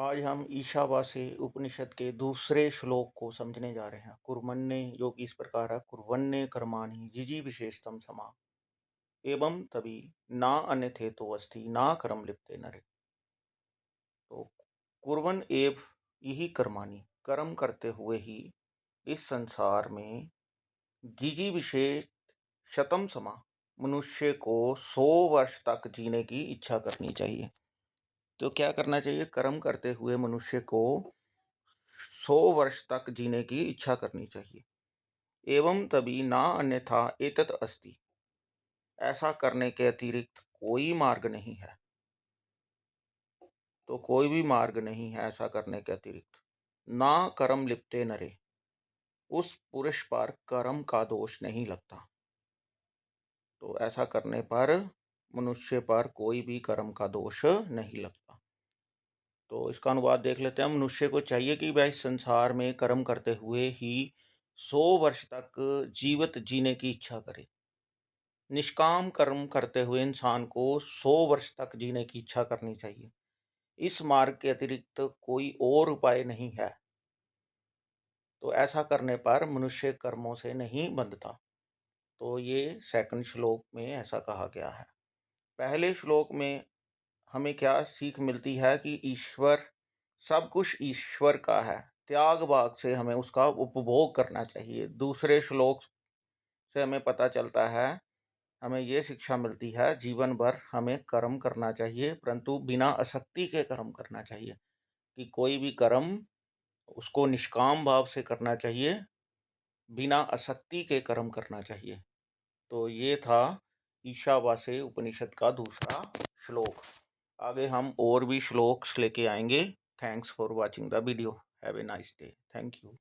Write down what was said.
आज हम ईशावास्य उपनिषद के दूसरे श्लोक को समझने जा रहे हैं। कुर्मन्ये, जो कि इस प्रकार है, कुर्वन्ये कर्माणि जिजी विशेषतम समा एवं तभी ना अन्यथेतो अस्ति ना कर्म लिप्ते नरे। तो कुर्वन एव यही कर्माणि, कर्म करते हुए ही इस संसार में जिजी विशेष शतम समा, मनुष्य को 100 वर्ष तक जीने की इच्छा करनी चाहिए। तो क्या करना चाहिए? कर्म करते हुए मनुष्य को 100 वर्ष तक जीने की इच्छा करनी चाहिए। एवं तभी ना अन्यथा एतत् अस्ति, ऐसा करने के अतिरिक्त कोई मार्ग नहीं है। तो कोई भी मार्ग नहीं है ऐसा करने के अतिरिक्त। ना कर्म लिप्ते नरे, उस पुरुष पर कर्म का दोष नहीं लगता। तो ऐसा करने पर मनुष्य पर कोई भी कर्म का दोष नहीं लगता। तो इसका अनुवाद देख लेते हैं। मनुष्य को चाहिए कि वह इस संसार में कर्म करते हुए ही 100 वर्ष तक जीवित जीने की इच्छा करे। निष्काम कर्म करते हुए इंसान को 100 वर्ष तक जीने की इच्छा करनी चाहिए। इस मार्ग के अतिरिक्त कोई और उपाय नहीं है। तो ऐसा करने पर मनुष्य कर्मों से नहीं बंधता। तो ये सेकंड श्लोक में ऐसा कहा गया है। पहले श्लोक में हमें क्या सीख मिलती है कि ईश्वर, सब कुछ ईश्वर का है, त्याग भाव से हमें उसका उपभोग करना चाहिए। दूसरे श्लोक से हमें पता चलता है, हमें ये शिक्षा मिलती है, जीवन भर हमें कर्म करना चाहिए, परंतु बिना आसक्ति के कर्म करना चाहिए। कि कोई भी कर्म उसको निष्काम भाव से करना चाहिए, बिना आसक्ति के कर्म करना चाहिए। तो ये था ईशावास्य उपनिषद का दूसरा श्लोक। आगे हम और भी श्लोक्स लेके आएंगे। Thanks for watching the video. Have a nice day. Thank you.